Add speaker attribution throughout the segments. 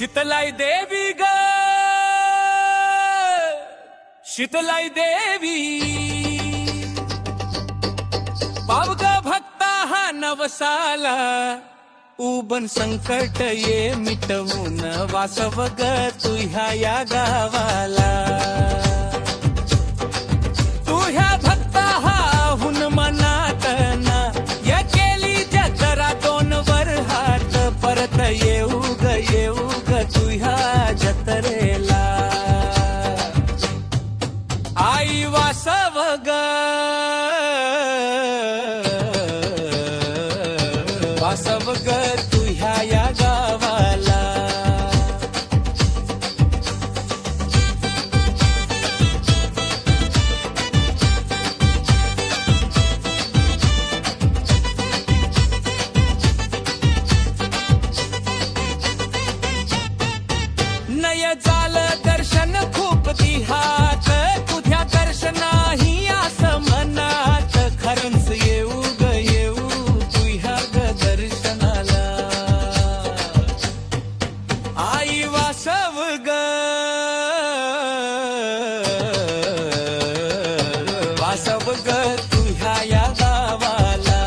Speaker 1: शीतलाई देवी ग शीतलाई देवी पावग भक्ता हा नवसाला उबन संकट ये मिटवून वासव ग तुह्या या गावाला तुह्या भक्ता हा हुन मनात ना या केली जत्रा दोन वर हात परत येऊ ग तुह्या जत्रेला आई वासव ग वासव ग तुह्या या गावाला नय जाल दर्शन खूप दिहात तुझ्या दर्शनाही आस मनात खरंच येऊ तुह्या ग दर्शनाला आई वासव ग वासव ग तुह्या या गावाला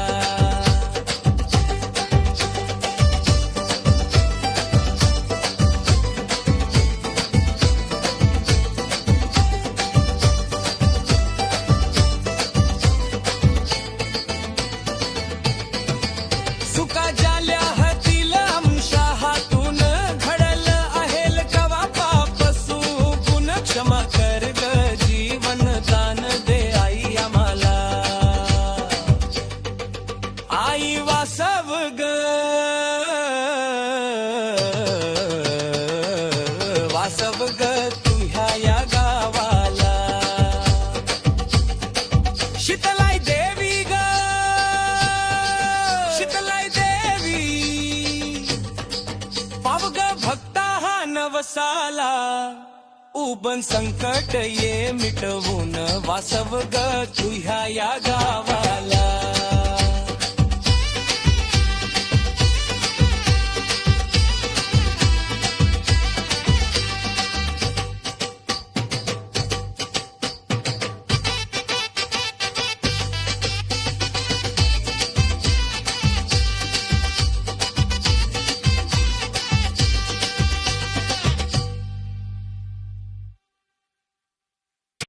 Speaker 1: सुका जाल्या हातील अंशा हातून घडल आहेल कवा पाप सुगुण क्षमा कर ग जीवन दान दे आई आम्हाला आई वासव ग वासव ग तुह्या या गावाला शीतलाई देवी ग शीतलाई देवी पावग भक्ता हा नवसाला उबन संकट ये मिटवून वासव ग तुह्या या गावाला